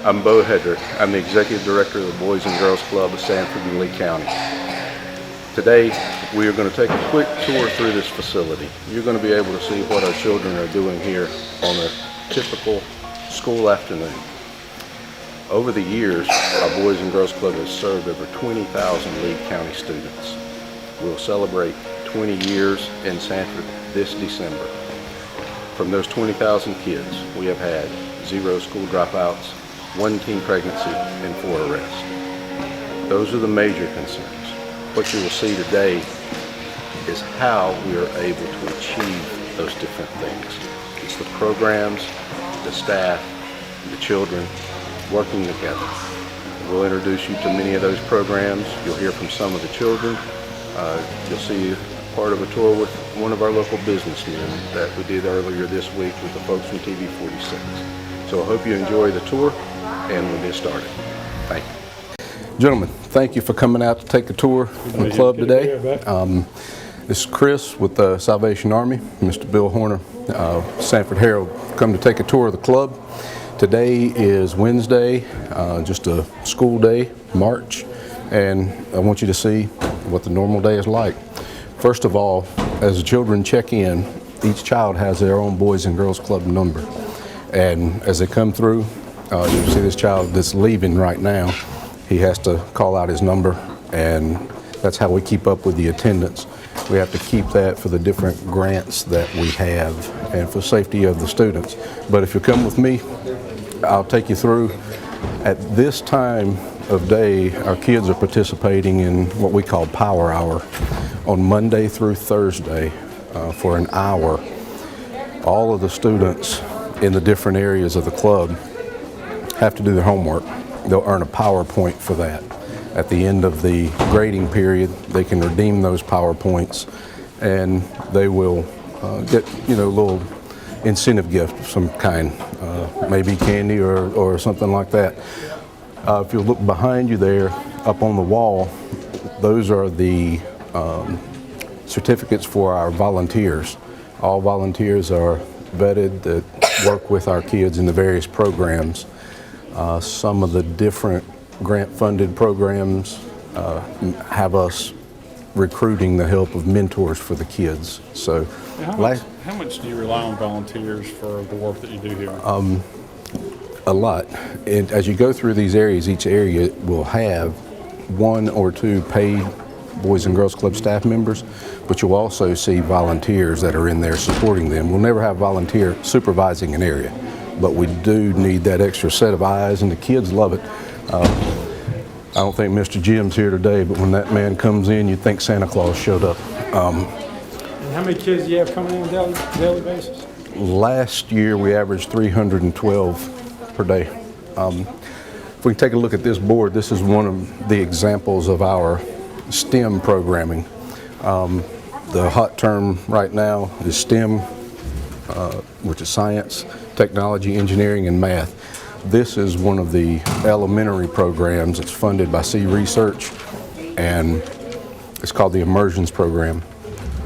I'm Bo Hedrick. I'm the Executive Director of the Boys and Girls Club of Sanford and Lee County. Today, we are going to take a quick tour through this facility. You're going to be able to see what our children are doing here on a typical school afternoon. Over the years, our Boys and Girls Club has served over 20,000 Lee County students. We'll celebrate 20 years in Sanford this December. From those 20,000 kids, we have had 0 school dropouts, 1 teen pregnancy, and 4 arrests. Those are the major concerns. What you will see today is how we are able to achieve those different things. It's the programs, the staff, the children working together. We'll introduce you to many of those programs. You'll hear from some of the children. You'll see part of a tour with one of our local businessmen that we did earlier this week with the folks from TV 46. So I hope you enjoy the tour, and we'll get started. Thank you. Gentlemen, thank you for coming out to take a tour of the club today. This is Chris with the Salvation Army, Mr. Bill Horner, Sanford Herald, come to take a tour of the club. Today is Wednesday, just a school day, March, and I want you to see what the normal day is like. First of all, as the children check in, each child has their own Boys and Girls Club number. And as they come through, you'll see this child that's leaving right now. He has to call out his number, and that's how we keep up with the attendance. We have to keep that for the different grants that we have and for safety of the students. But if you come with me, I'll take you through. At this time of day, our kids are participating in what we call Power Hour on Monday through Thursday for an hour. All of the students in the different areas of the club have to do their homework. They'll earn a PowerPoint for that. At the end of the grading period, they can redeem those PowerPoints, and they will get, a little incentive gift of some kind, maybe candy or something like that. If you look behind you there, up on the wall, those are the certificates for our volunteers. All volunteers are vetted that work with our kids in the various programs. Some of the different grant-funded programs have us recruiting the help of mentors for the kids. So, how much do you rely on volunteers for the work that you do here? A lot. And as you go through these areas, each area will have 1 or 2 paid Boys and Girls Club staff members, but you'll also see volunteers that are in there supporting them. We'll never have volunteer supervising an area, but we do need that extra set of eyes, and the kids love it. I don't think Mr. Jim's here today, but when that man comes in, you'd think Santa Claus showed up. And how many kids do you have coming in on a daily basis? Last year, we averaged 312 per day. If we can take a look at this board, this is one of the examples of our STEM programming. The hot term right now is STEM, which is science, technology, engineering, and math. This is one of the elementary programs. It's funded by C Research, and it's called the Immersions Program.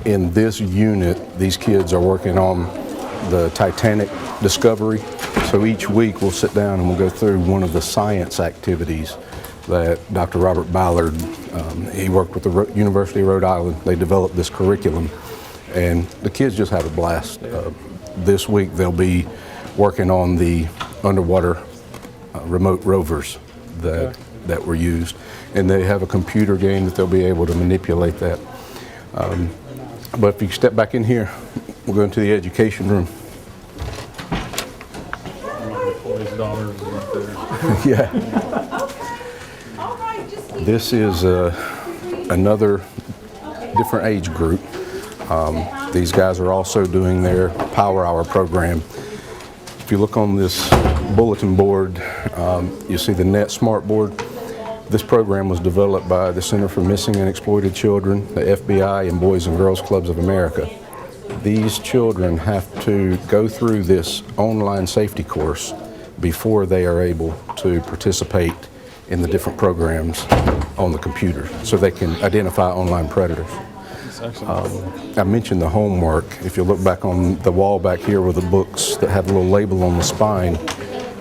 In this unit, these kids are working on the Titanic discovery. So each week we'll sit down and we'll go through one of the science activities that Dr. Robert Ballard, he worked with the University of Rhode Island. They developed this curriculum, and the kids just have a blast. This week they'll be working on the underwater remote rovers that were used, and they have a computer game that they'll be able to manipulate that. But if you step back in here, we'll go into the education room. Yeah. This is another different age group. These guys are also doing their Power Hour program. If you look on this bulletin board, you see the NET Smart Board. This program was developed by the Center for Missing and Exploited Children, the FBI, and Boys and Girls Clubs of America. These children have to go through this online safety course before they are able to participate in the different programs on the computer, so they can identify online predators. I mentioned the homework. If you look back on the wall back here with the books that have a little label on the spine,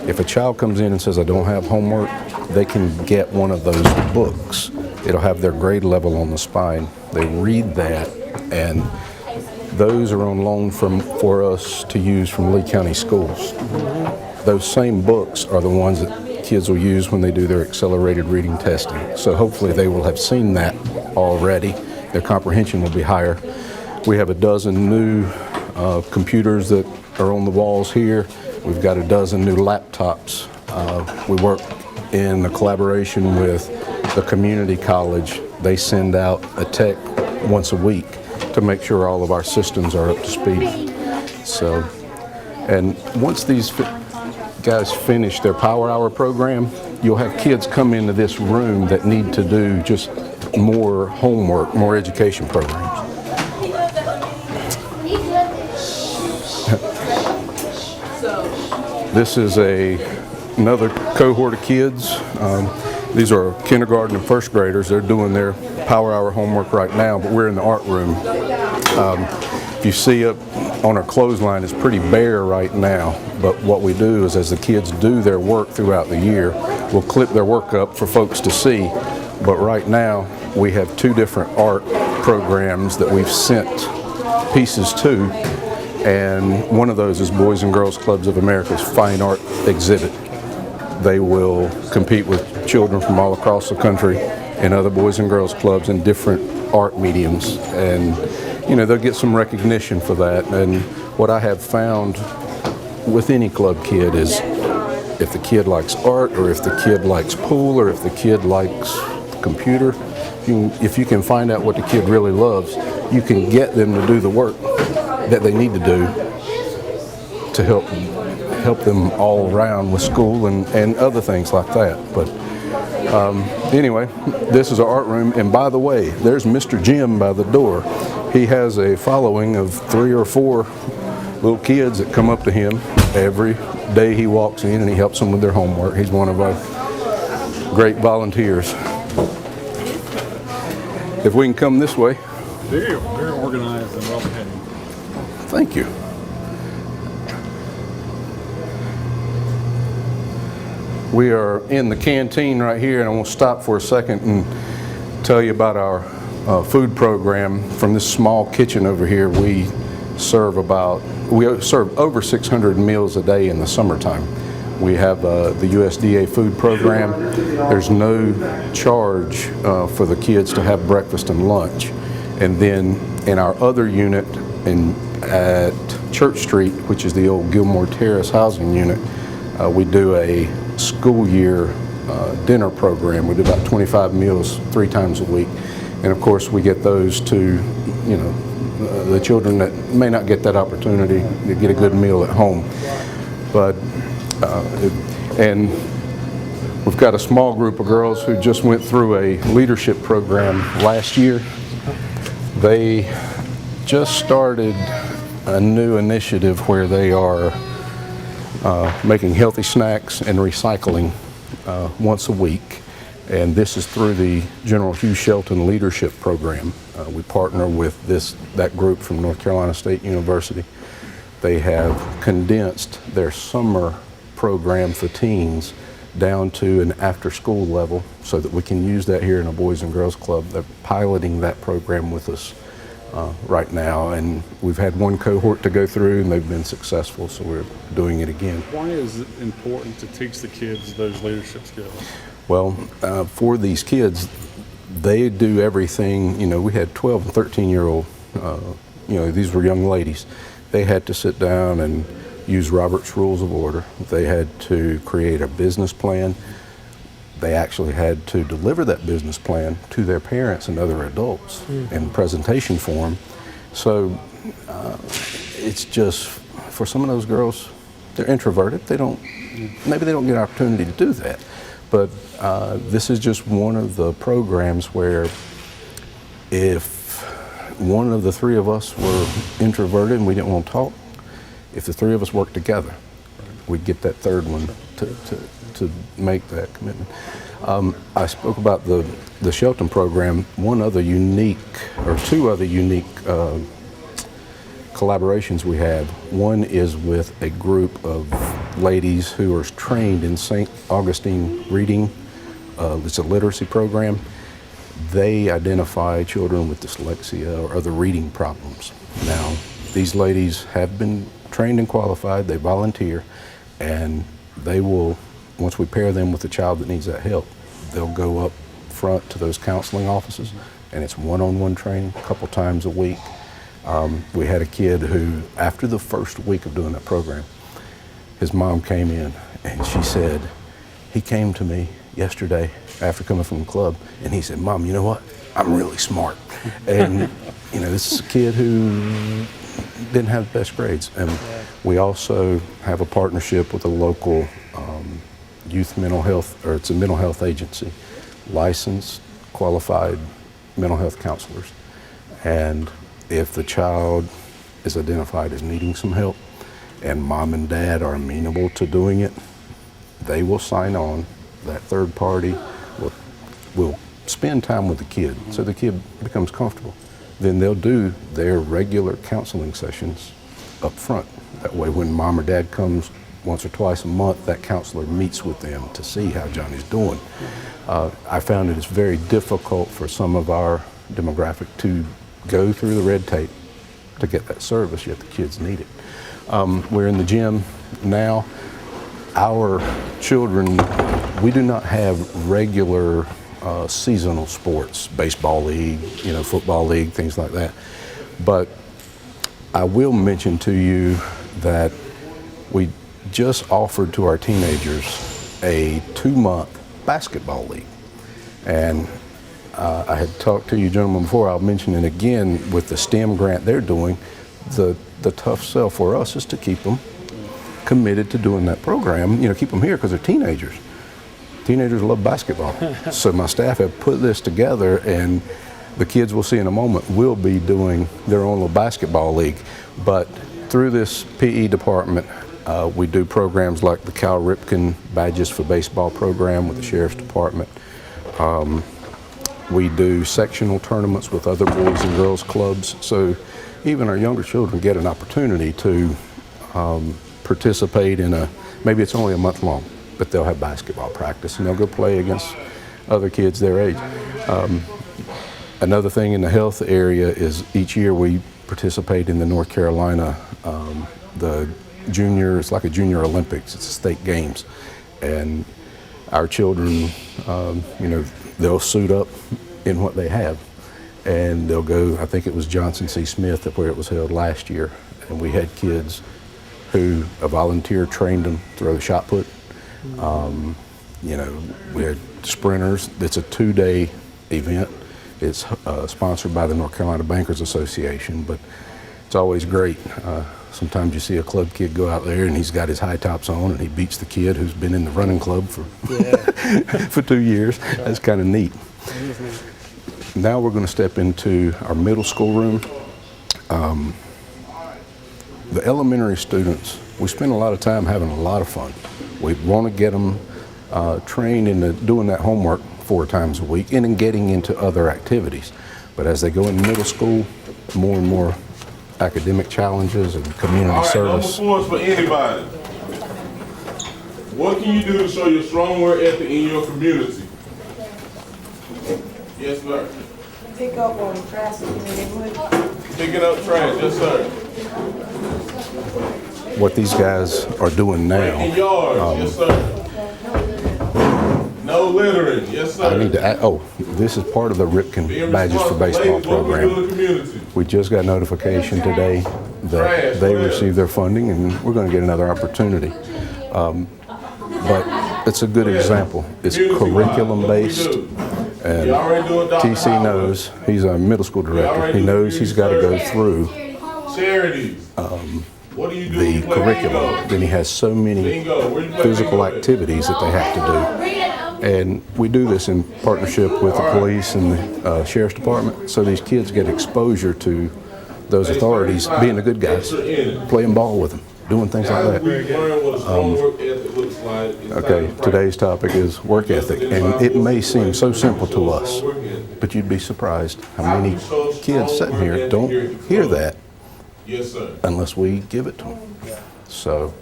If a child comes in and says, I don't have homework, they can get one of those books. It'll have their grade level on the spine. They read that, and those are on loan for us to use from Lee County schools. Those same books are the ones that kids will use when they do their accelerated reading testing. So hopefully they will have seen that already. Their comprehension will be higher. We have a dozen new computers that are on the walls here. We've got a dozen new laptops. We work in a collaboration with the community college. They send out a tech once a week to make sure all of our systems are up to speed. So, and once these guys finish their Power Hour program, you'll have kids come into this room that need to do just more homework, more education programs. This is another cohort of kids. These are kindergarten and first graders. They're doing their Power Hour homework right now, but we're in the art room. If you see up on our clothesline, it's pretty bare right now, but what we do is as the kids do their work throughout the year, we'll clip their work up for folks to see. But right now, we have two different art programs that we've sent pieces to, and one of those is Boys and Girls Clubs of America's Fine Art Exhibit. They will compete with children from all across the country and other Boys and Girls Clubs in different art mediums, and you know, they'll get some recognition for that. And what I have found with any club kid is if the kid likes art, or if the kid likes pool, or if the kid likes computer, if you can find out what the kid really loves, you can get them to do the work that they need to do to help them all around with school and other things like that. But anyway, this is our art room, and by the way, there's Mr. Jim by the door. He has a following of 3 or 4 little kids that come up to him every day he walks in, and he helps them with their homework. He's one of our great volunteers. If we can come this way. Very organized and well behaved. Thank you. We are in the canteen right here, and I want to stop for a second and tell you about our food program. From this small kitchen over here, we serve over 600 meals a day in the summertime. We have the USDA food program. There's no charge for the kids to have breakfast and lunch. And then in our other unit at Church Street, which is the old Gilmore Terrace housing unit, we do a school year dinner program. We do about 25 meals 3 times a week. And of course we get those to, you know, the children that may not get that opportunity to get a good meal at home. But and we've got a small group of girls who just went through a leadership program last year. They just started a new initiative where they are making healthy snacks and recycling once a week. And this is through the General Hugh Shelton Leadership Program. We partner with that group from North Carolina State University. They have condensed their summer program for teens down to an after-school level so that we can use that here in a Boys and Girls Club. They're piloting that program with us right now, and we've had one cohort to go through, and they've been successful, so we're doing it again. Why is it important to teach the kids those leadership skills? Well, for these kids, they do everything. You know, we had 12 and 13-year-old, you know, these were young ladies. They had to sit down and use Robert's Rules of Order. They had to create a business plan. They actually had to deliver that business plan to their parents and other adults in presentation form. So it's just, for some of those girls, they're introverted. Maybe they don't get an opportunity to do that. But this is just one of the programs where if one of the 3 of us were introverted and we didn't want to talk, if the 3 of us worked together, we'd get that 3rd one to make that commitment. I spoke about the Shelton program. 2 other unique collaborations we have. One is with a group of ladies who are trained in St. Augustine reading. It's a literacy program. They identify children with dyslexia or other reading problems. Now, these ladies have been trained and qualified, they volunteer, and they will, once we pair them with a child that needs that help, they'll go up front to those counseling offices, and it's one-on-one training a couple times a week. We had a kid who, after the first week of doing that program, his mom came in and she said, he came to me yesterday after coming from the club, and he said, Mom, you know what? I'm really smart. And you know, this is a kid who didn't have the best grades. And we also have a partnership with a local youth mental health, or it's a mental health agency, licensed, qualified mental health counselors. And if the child is identified as needing some help and mom and dad are amenable to doing it, they will sign on. That third party will spend time with the kid so the kid becomes comfortable. Then they'll do their regular counseling sessions up front. That way when mom or dad comes once or twice a month, that counselor meets with them to see how Johnny's doing. I found it is very difficult for some of our demographic to go through the red tape to get that service, yet the kids need it. We're in the gym now. Our children, we do not have regular seasonal sports, baseball league, football league, things like that. But I will mention to you that we just offered to our teenagers a 2-month basketball league. And I had talked to you gentlemen before, I'll mention it again, with the STEM grant they're doing, the tough sell for us is to keep them committed to doing that program, keep them here because they're teenagers. Teenagers love basketball. So my staff have put this together, and the kids we'll see in a moment will be doing their own little basketball league. But through this PE department, we do programs like the Cal Ripken Badges for Baseball program with the Sheriff's Department. We do sectional tournaments with other boys and girls clubs. So even our younger children get an opportunity to participate in maybe it's only a month long, but they'll have basketball practice and they'll go play against other kids their age. Another thing in the health area is each year we participate in the North Carolina, it's like a junior Olympics, it's state games. And our children, they'll suit up in what they have and they'll go, I think it was Johnson C. Smith where it was held last year, and we had kids who a volunteer trained them to throw the shot put. We had sprinters. It's a 2-day event. It's sponsored by the North Carolina Bankers Association, but it's always great. Sometimes you see a club kid go out there and he's got his high tops on and he beats the kid who's been in the running club for for 2 years. That's kind of neat. Now we're going to step into our middle school room. The elementary students, we spend a lot of time having a lot of fun. We want to get them trained into doing that homework 4 times a week and in getting into other activities. But as they go into middle school, more and more academic challenges and community service. Number 4 is for anybody. What can you do to show your strong work ethic in your community? Yes, sir. Pick up on trash in the neighborhood. Picking up trash, yes, sir. What these guys are doing now. In yards, yes, sir. No littering, yes, sir. I need to add, this is part of the Ripken Badges for Baseball program. We just got notification today that they received their funding and we're going to get another opportunity. But it's a good example. It's curriculum based, and TC knows, he's a middle school director, he knows he's got to go through the curriculum. Then he has so many physical activities that they have to do. And we do this in partnership with the police and the Sheriff's Department, so these kids get exposure to those authorities being the good guys, playing ball with them, doing things like that. Okay, today's topic is work ethic, and it may seem so simple to us, but you'd be surprised how many kids sitting here don't hear that unless we give it to them. So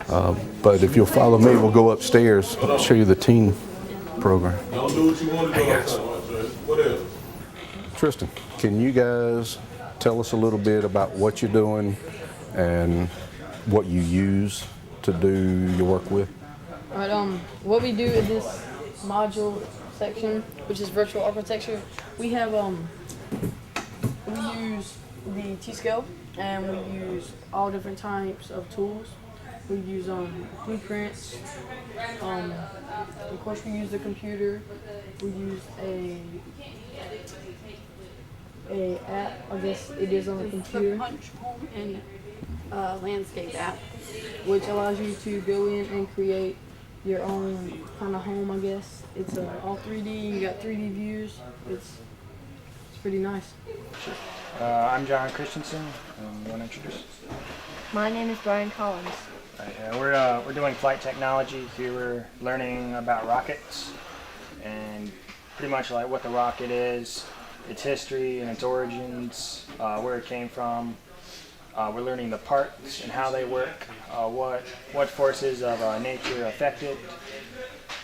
But if you'll follow me, we'll go upstairs, show you the teen program. Don't do what you want to do all the time, Trey. What else? Tristan, can you guys tell us a little bit about what you're doing and what you use to do your work with? All right, what we do in this module section, which is virtual architecture, we have, we use the T-scale, and we use all different types of tools. We use blueprints. Of course, we use the computer. We use a app. I guess it is on the computer. The Punch Home and Landscape app, Which allows you to go in and create your own kind of home. I guess it's all 3D. You got 3D views. It's pretty nice. I'm John Christensen. You want to introduce? My name is Brian Collins. We're doing flight technology. Here we're learning about rockets and pretty much like what the rocket is, its history and its origins, where it came from. We're learning the parts and how they work, what forces of nature affect it,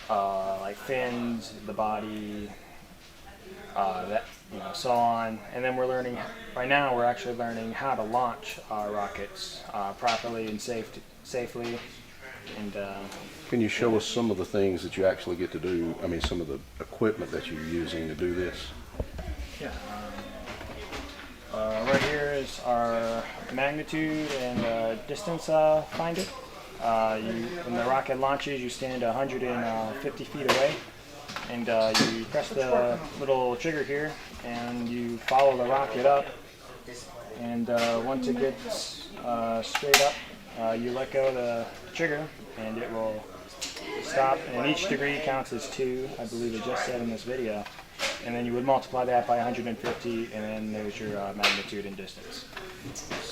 like fins, the body, so on. And then we're learning. Right now, we're actually learning how to launch rockets properly and safely. And Can you show us some of the things that you actually get to do? I mean, some of the equipment that you're using to do this. yeah. Right here is our magnitude and distance finder. When the rocket launches, you stand 150 feet away, and you press the little trigger here, and you follow the rocket up. And once it gets straight up, you let go of the trigger, and it will stop. And each degree counts as 2, I believe it just said in this video. And then you would multiply that by 150, and then there's your magnitude and distance.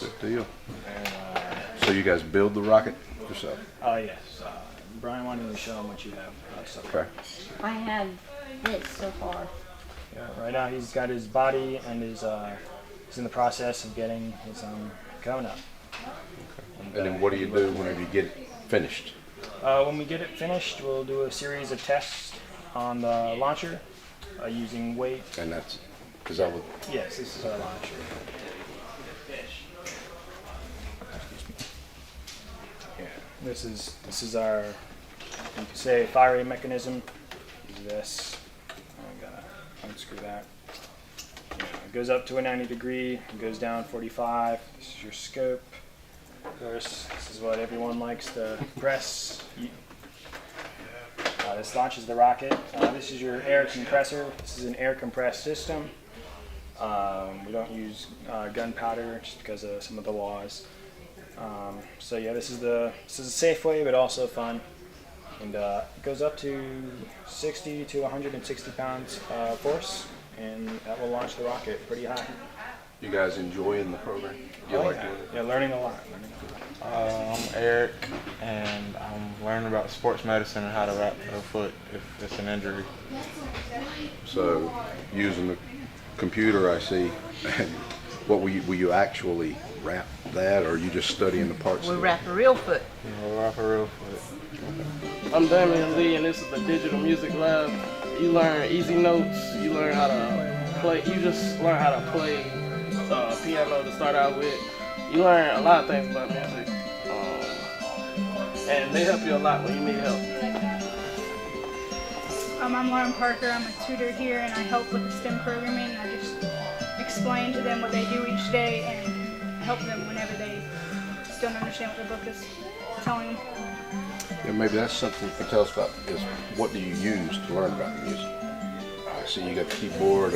Good deal. And, So you guys build the rocket yourself? yes. Brian, why don't you show him what you have so far? Okay. I have this so far. Yeah, right now he's got his body and he's in the process of getting his cone up. And then what do you do whenever you get it finished? When we get it finished, we'll do a series of tests on the launcher using weight. And that's, is that what? Yes, this is our launcher. Yeah, this is our, you could say, firing mechanism. Is this. I gotta unscrew that. It goes up to a 90 degree. It goes down 45. This is your scope. Of course, this is what everyone likes to press. This launches the rocket. This is your air compressor. This is an air compressed system. We don't use gunpowder just because of some of the laws. So yeah, this is a safe way, but also fun. And it goes up to 60 to 160 pounds force, and that will launch the rocket pretty high. You guys enjoying the program? You like doing it? Yeah, learning a lot. I'm Eric, and I'm learning about sports medicine and how to wrap a foot if it's an injury. So using the computer, I see. And what will you actually wrap that, or are you just studying the parts? We wrap a real foot. We'll wrap a real foot. I'm Damian Lee, and this is the Digital Music Lab. You learn easy notes. You learn how to play. You just learn how to play piano to start out with. You learn a lot of things about music, and they help you a lot when you need help. I'm Lauren Parker. I'm a tutor here, and I help with the STEM programming. I just explain to them what they do each day and help them whenever they don't understand what the book is telling them. Yeah, maybe that's something you can tell us about, is what do you use to learn about music? I see you got the keyboard.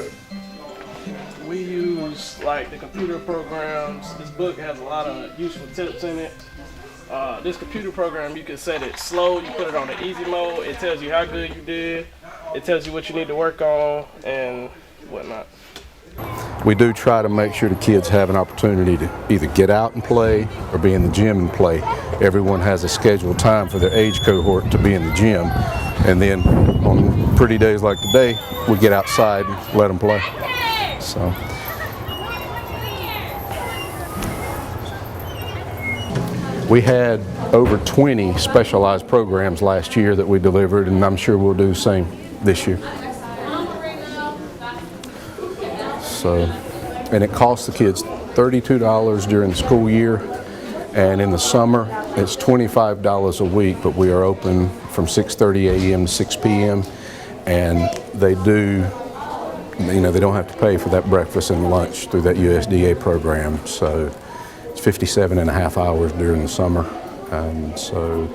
We use like the computer programs. This book has a lot of useful tips in it. This computer program, you can set it slow, you put it on the easy mode, it tells you how good you did, it tells you what you need to work on and whatnot. We do try to make sure the kids have an opportunity to either get out and play or be in the gym and play. Everyone has a scheduled time for their age cohort to be in the gym, and then on pretty days like today, we get outside and let them play. So. We had over 20 specialized programs last year that we delivered, and I'm sure we'll do the same this year. So, and it costs the kids $32 during the school year, and in the summer it's $25 a week, but we are open from 6:30 a.m. to 6 p.m. and they do, you know, they don't have to pay for that breakfast and lunch through that USDA program. So it's 57 and a half hours during the summer, and so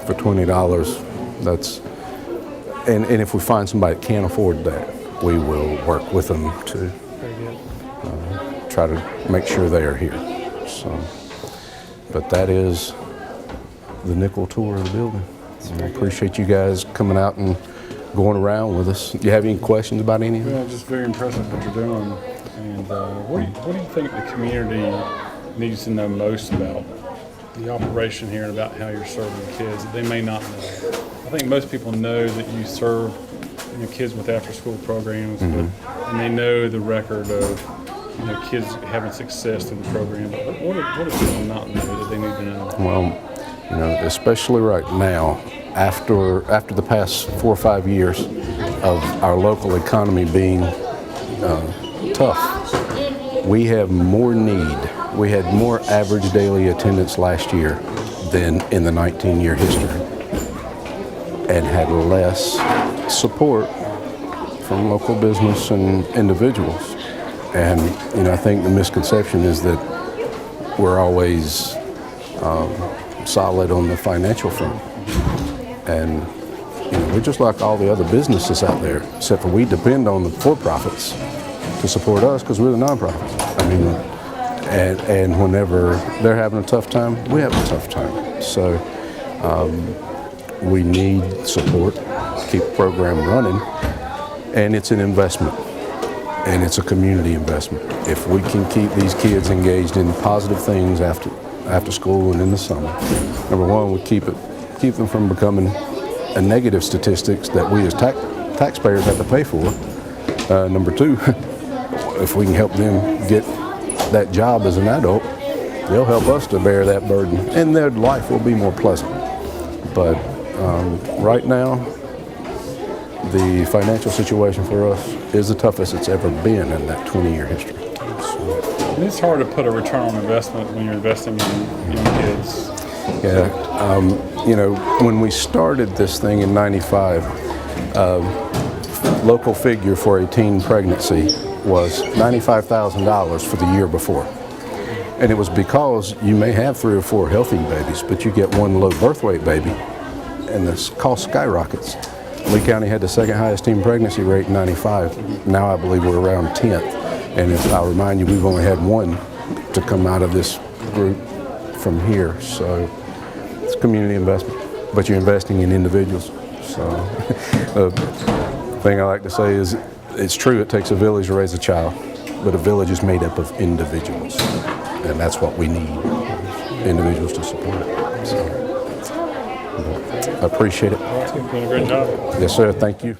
for $20, that's, and if we find somebody that can't afford that, we will work with them to try to make sure they are here. So, but that is the nickel tour of the building. And I appreciate you guys coming out and going around with us. Do you have any questions about anything? Well, just very impressive what you're doing. And what do you think the community needs to know most about the operation here and about how you're serving kids that they may not know? I think most people know that you serve kids with after-school programs, and they know the record of kids having success in the program. But what do people not know that they need to know? Well, especially right now, after the past 4 or 5 years of our local economy being tough, we have more need. We had more average daily attendance last year than in the 19-year history, and had less support from local business and individuals. And I think the misconception is that we're always solid on the financial front, and we're just like all the other businesses out there, except for we depend on the for-profits to support us because we're the nonprofits. I mean, and whenever they're having a tough time, we have a tough time. So we need support to keep the program running, and it's an investment, and it's a community investment. If we can keep these kids engaged in positive things after school and in the summer, number one, we keep them from becoming a negative statistics that we as taxpayers have to pay for. Number two, if we can help them get that job as an adult, they'll help us to bear that burden, and their life will be more pleasant. But right now, the financial situation for us is the toughest it's ever been in that 20-year history. And it's hard to put a return on investment when you're investing in kids. Yeah, when we started this thing in '95, local figure for a teen pregnancy was $95,000 for the year before. And it was because you may have 3 or 4 healthy babies, but you get one low birth weight baby, and the cost skyrockets. Lee County had the second highest teen pregnancy rate in '95. Now I believe we're around 10th. And I'll remind you, we've only had one to come out of this group from here. So it's community investment, but you're investing in individuals. So the thing I like to say is, it's true, it takes a village to raise a child, but a village is made up of individuals. And that's what we need, individuals to support it. So I appreciate it. You're doing a great job. Yes, sir. Thank you.